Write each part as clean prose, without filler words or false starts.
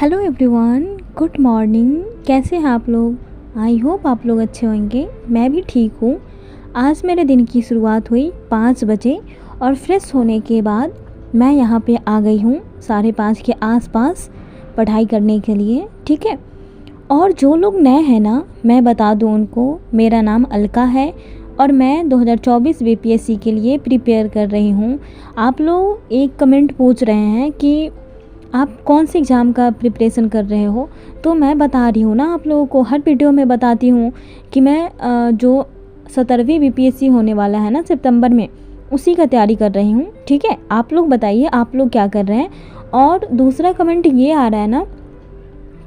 Hello everyone, good morning. कैसे हैं आप लोग? आई होप आप लोग अच्छे होंगे। मैं भी ठीक हूँ। आज मेरे दिन की शुरुआत हुई 5 बजे और फ्रेश होने के बाद मैं यहाँ पे आ गई हूँ 5:30 के आसपास पढ़ाई करने के लिए। ठीक है। और जो लोग नए हैं ना, मैं बता दूँ उनको, मेरा नाम अलका है और मैं 2024 बीपीएससी के लिए प्रिपेयर कर रही हूँ। आप लोग एक कमेंट पूछ रहे हैं कि आप कौन से एग्ज़ाम का प्रिपरेशन कर रहे हो, तो मैं बता रही हूँ ना आप लोगों को, हर वीडियो में बताती हूँ कि मैं जो 17वीं बीपीएससी होने वाला है ना सितंबर में, उसी का तैयारी कर रही हूँ। ठीक है। आप लोग बताइए आप लोग क्या कर रहे हैं। और दूसरा कमेंट ये आ रहा है ना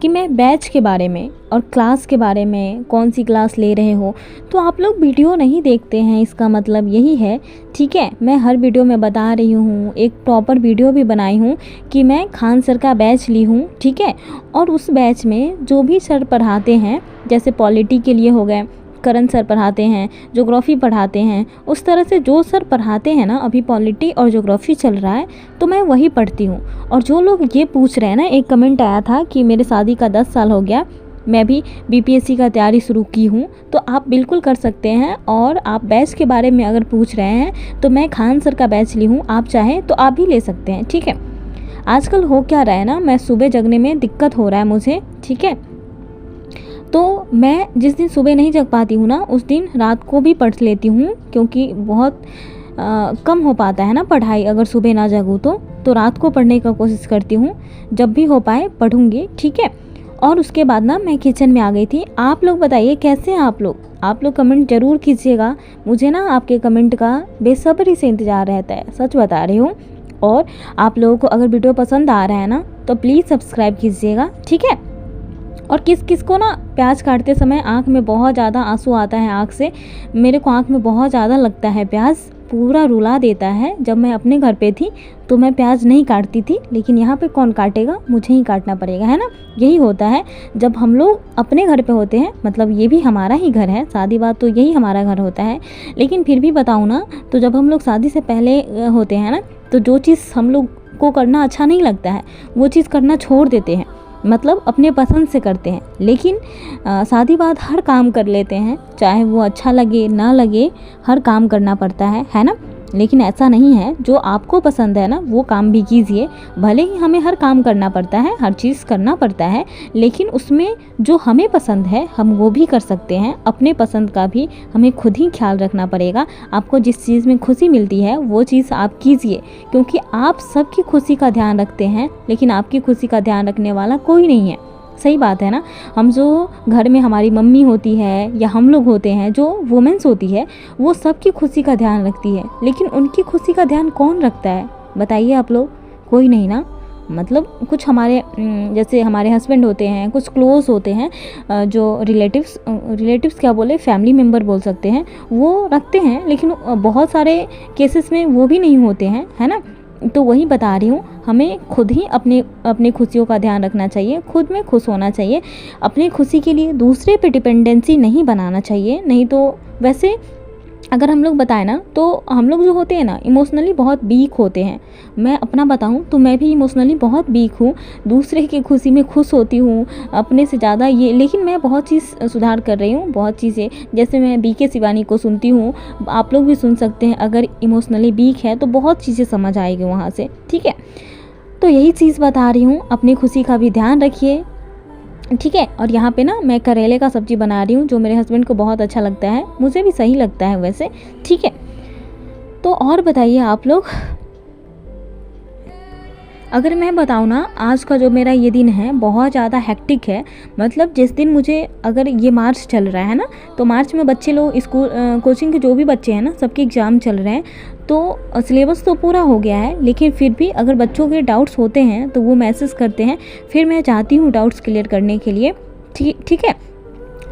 कि मैं बैच के बारे में और क्लास के बारे में, कौन सी क्लास ले रहे हो, तो आप लोग वीडियो नहीं देखते हैं, इसका मतलब यही है। ठीक है। मैं हर वीडियो में बता रही हूँ, एक प्रॉपर वीडियो भी बनाई हूँ कि मैं खान सर का बैच ली हूँ। ठीक है। और उस बैच में जो भी सर पढ़ाते हैं, जैसे पॉलिटी के लिए हो गए करण सर पढ़ाते हैं, ज्योग्राफी पढ़ाते हैं, उस तरह से जो सर पढ़ाते हैं ना, अभी पॉलिटी और ज्योग्राफी चल रहा है तो मैं वही पढ़ती हूँ। और जो लोग ये पूछ रहे हैं ना, एक कमेंट आया था कि मेरे शादी का 10 साल हो गया, मैं भी बीपीएससी का तैयारी शुरू की हूँ, तो आप बिल्कुल कर सकते हैं। और आप बैच के बारे में अगर पूछ रहे हैं तो मैं खान सर का बैच ली हूँ, आप चाहें तो आप भी ले सकते हैं। ठीक है। आजकल हो क्या रहा है ना, मैं सुबह जगने में दिक्कत हो रहा है मुझे। ठीक है। तो मैं जिस दिन सुबह नहीं जग पाती हूँ ना, उस दिन रात को भी पढ़ लेती हूँ, क्योंकि बहुत कम हो पाता है ना पढ़ाई अगर सुबह ना जगूँ तो रात को पढ़ने का कोशिश करती हूँ। जब भी हो पाए पढ़ूँगी। ठीक है। और उसके बाद ना मैं किचन में आ गई थी। आप लोग बताइए कैसे हैं आप लोग? आप लोग कमेंट ज़रूर कीजिएगा, मुझे ना आपके कमेंट का बेसब्री से इंतज़ार रहता है, सच बता रही हूँ। और आप लोगों को अगर वीडियो पसंद आ रहा है ना, तो प्लीज़ सब्सक्राइब कीजिएगा। ठीक है। और किस किस को ना प्याज काटते समय आँख में बहुत ज़्यादा आंसू आता है आँख से, मेरे को आँख में बहुत ज़्यादा लगता है प्याज, पूरा रुला देता है। जब मैं अपने घर पे थी तो मैं प्याज नहीं काटती थी, लेकिन यहाँ पे कौन काटेगा, मुझे ही काटना पड़ेगा, है ना। यही होता है जब हम लोग अपने घर पे होते हैं, मतलब ये भी हमारा ही घर है, शादी बात तो यही हमारा घर होता है। लेकिन फिर भी बताऊँ ना, तो जब हम लोग शादी से पहले होते हैं ना, तो जो चीज़ हम लोग को करना अच्छा नहीं लगता है, वो चीज़ करना छोड़ देते हैं, मतलब अपने पसंद से करते हैं। लेकिन शादी बाद हर काम कर लेते हैं, चाहे वो अच्छा लगे ना लगे, हर काम करना पड़ता है ना। लेकिन ऐसा नहीं है, जो आपको पसंद है ना वो काम भी कीजिए। भले ही हमें हर काम करना पड़ता है, हर चीज़ करना पड़ता है, लेकिन उसमें जो हमें पसंद है हम वो भी कर सकते हैं। अपने पसंद का भी हमें खुद ही ख्याल रखना पड़ेगा। आपको जिस चीज़ में खुशी मिलती है वो चीज़ आप कीजिए, क्योंकि आप सबकी खुशी का ध्यान रखते हैं, लेकिन आपकी खुशी का ध्यान रखने वाला कोई नहीं है। सही बात है ना। हम जो घर में हमारी मम्मी होती है या हम लोग होते हैं, जो वुमेन्स होती है, वो सबकी खुशी का ध्यान रखती है, लेकिन उनकी खुशी का ध्यान कौन रखता है बताइए आप लोग? कोई नहीं ना। मतलब कुछ हमारे जैसे हमारे हस्बैंड होते हैं, कुछ क्लोज होते हैं, जो रिलेटिव्स क्या बोले, फैमिली मेम्बर बोल सकते हैं, वो रखते हैं, लेकिन बहुत सारे केसेस में वो भी नहीं होते हैं, है ना। तो वही बता रही हूँ, हमें खुद ही अपने खुशियों का ध्यान रखना चाहिए, खुद में खुश होना चाहिए। अपनी खुशी के लिए दूसरे पे डिपेंडेंसी नहीं बनाना चाहिए। नहीं तो वैसे अगर हम लोग बताएं ना, तो हम लोग जो होते हैं ना, इमोशनली बहुत वीक होते हैं। मैं अपना बताऊं तो मैं भी इमोशनली बहुत वीक हूँ, दूसरे की खुशी में खुश होती हूँ अपने से ज़्यादा ये। लेकिन मैं बहुत चीज़ सुधार कर रही हूँ, बहुत चीज़ें, जैसे मैं बीके शिवानी को सुनती हूँ, आप लोग भी सुन सकते हैं। अगर इमोशनली वीक है तो बहुत चीज़ें समझ आएगी वहाँ से। ठीक है। तो यही चीज़ बता रही हूँ, अपनी खुशी का भी ध्यान रखिए। ठीक है। और यहाँ पे ना मैं करेले का सब्ज़ी बना रही हूँ, जो मेरे हस्बैंड को बहुत अच्छा लगता है, मुझे भी सही लगता है वैसे। ठीक है। तो और बताइए आप लोग। अगर मैं बताऊँ ना, आज का जो मेरा ये दिन है बहुत ज़्यादा हेक्टिक है। मतलब जिस दिन मुझे, अगर ये मार्च चल रहा है ना, तो मार्च में बच्चे लोग स्कूल कोचिंग के जो भी बच्चे हैं ना, सबके एग्ज़ाम चल रहे हैं, तो सिलेबस तो पूरा हो गया है, लेकिन फिर भी अगर बच्चों के डाउट्स होते हैं तो वो मैसेज करते हैं, फिर मैं चाहती हूँ डाउट्स क्लियर करने के लिए। ठीक है।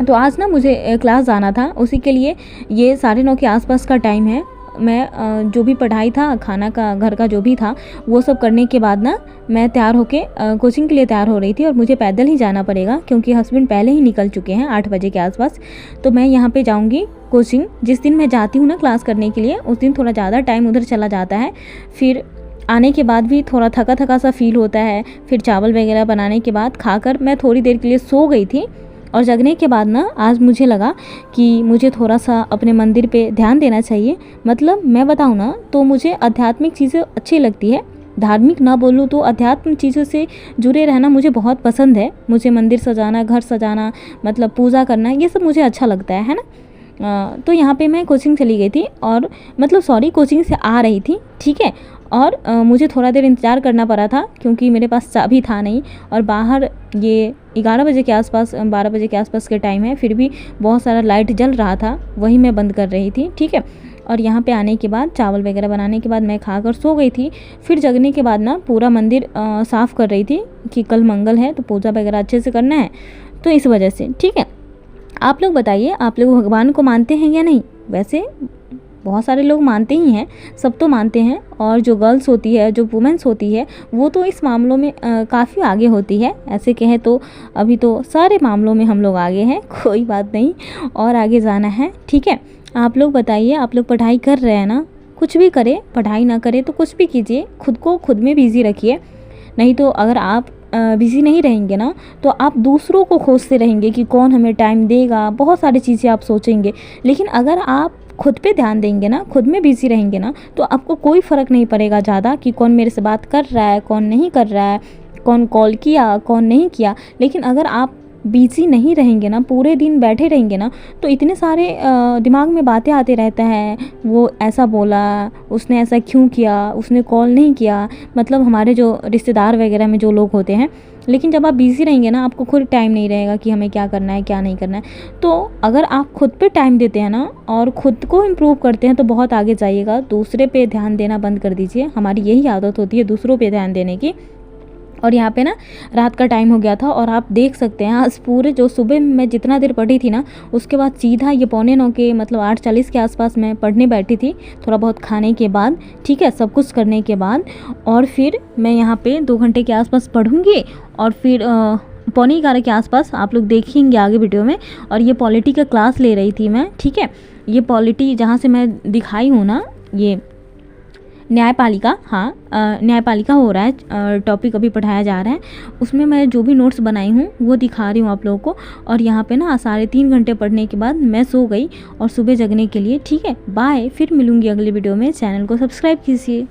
तो आज ना मुझे क्लास जाना था, उसी के लिए ये 9:30 के आसपास का टाइम है। मैं जो भी पढ़ाई था, खाना का, घर का जो भी था, वो सब करने के बाद ना मैं तैयार होके कोचिंग के लिए तैयार हो रही थी। और मुझे पैदल ही जाना पड़ेगा, क्योंकि हस्बैंड पहले ही निकल चुके हैं 8 बजे के आसपास। तो मैं यहाँ पे जाऊँगी कोचिंग। जिस दिन मैं जाती हूँ ना क्लास करने के लिए, उस दिन थोड़ा ज़्यादा टाइम उधर चला जाता है। फिर आने के बाद भी थोड़ा थका थका सा फील होता है। फिर चावल वगैरह बनाने के बाद खाकर मैं थोड़ी देर के लिए सो गई थी। और जगने के बाद ना आज मुझे लगा कि मुझे थोड़ा सा अपने मंदिर पे ध्यान देना चाहिए। मतलब मैं बताऊँ ना तो मुझे आध्यात्मिक चीज़ें अच्छी लगती है, धार्मिक ना बोलूँ तो अध्यात्म चीज़ों से जुड़े रहना मुझे बहुत पसंद है। मुझे मंदिर सजाना, घर सजाना, मतलब पूजा करना, ये सब मुझे अच्छा लगता है ना। तो यहाँ पे मैं कोचिंग चली गई थी और मतलब सॉरी कोचिंग से आ रही थी, ठीक है। और मुझे थोड़ा देर इंतज़ार करना पड़ा था क्योंकि मेरे पास चाबी था नहीं। और बाहर ये 11 बजे के आसपास, 12 बजे के आसपास के टाइम है, फिर भी बहुत सारा लाइट जल रहा था, वही मैं बंद कर रही थी, ठीक है। और यहाँ पे आने के बाद चावल वगैरह बनाने के बाद मैं खाकर सो गई थी। फिर जगने के बाद ना पूरा मंदिर साफ़ कर रही थी कि कल मंगल है तो पूजा वगैरह अच्छे से करना है, तो इस वजह से, ठीक है। आप लोग बताइए, आप लोग भगवान को मानते हैं या नहीं? वैसे बहुत सारे लोग मानते ही हैं, सब तो मानते हैं। और जो गर्ल्स होती है, जो वुमेंस होती है, वो तो इस मामलों में काफ़ी आगे होती है। ऐसे कहें तो अभी तो सारे मामलों में हम लोग आगे हैं, कोई बात नहीं, और आगे जाना है, ठीक है। आप लोग बताइए, आप लोग पढ़ाई कर रहे हैं ना? कुछ भी करें, पढ़ाई ना करें तो कुछ भी कीजिए, खुद को खुद में बिज़ी रखिए। नहीं तो अगर आप बिज़ी नहीं रहेंगे ना तो आप दूसरों को खोजते रहेंगे कि कौन हमें टाइम देगा, बहुत सारी चीज़ें आप सोचेंगे। लेकिन अगर आप खुद पे ध्यान देंगे ना, खुद में बिज़ी रहेंगे ना, तो आपको कोई फ़र्क नहीं पड़ेगा ज़्यादा कि कौन मेरे से बात कर रहा है, कौन नहीं कर रहा है, कौन कॉल किया, कौन नहीं किया। लेकिन अगर आप बिज़ी नहीं रहेंगे ना, पूरे दिन बैठे रहेंगे ना, तो इतने सारे दिमाग में बातें आते रहता है। वो ऐसा बोला, उसने ऐसा क्यों किया, उसने कॉल नहीं किया, मतलब हमारे जो रिश्तेदार वगैरह में जो लोग होते हैं। लेकिन जब आप बिज़ी रहेंगे ना, आपको खुद टाइम नहीं रहेगा कि हमें क्या करना है, क्या नहीं करना है। तो अगर आप खुद पे टाइम देते हैं ना और ख़ुद को इम्प्रूव करते हैं तो बहुत आगे जाइएगा। दूसरे पे ध्यान देना बंद कर दीजिए। हमारी यही आदत होती है दूसरों पे ध्यान देने की। और यहाँ पे ना रात का टाइम हो गया था और आप देख सकते हैं आज पूरे जो सुबह मैं जितना देर पढ़ी थी ना, उसके बाद सीधा ये 8:45 के, मतलब 8:40 के आसपास मैं पढ़ने बैठी थी, थोड़ा बहुत खाने के बाद, ठीक है, सब कुछ करने के बाद। और फिर मैं यहाँ पे 2 घंटे के आसपास पढ़ूँगी और फिर 11:15 के आसपास आप लोग देखेंगे आगे वीडियो में। और ये पॉलिटी का क्लास ले रही थी मैं, ठीक है। ये पॉलिटी जहाँ से मैं दिखाई हूँ ना, ये न्यायपालिका, हाँ न्यायपालिका हो रहा है, टॉपिक अभी पढ़ाया जा रहा है। उसमें मैं जो भी नोट्स बनाई हूँ वो दिखा रही हूँ आप लोगों को। और यहाँ पे ना 3.5 घंटे पढ़ने के बाद मैं सो गई और सुबह जगने के लिए, ठीक है। बाय, फिर मिलूँगी अगले वीडियो में। चैनल को सब्सक्राइब कीजिए।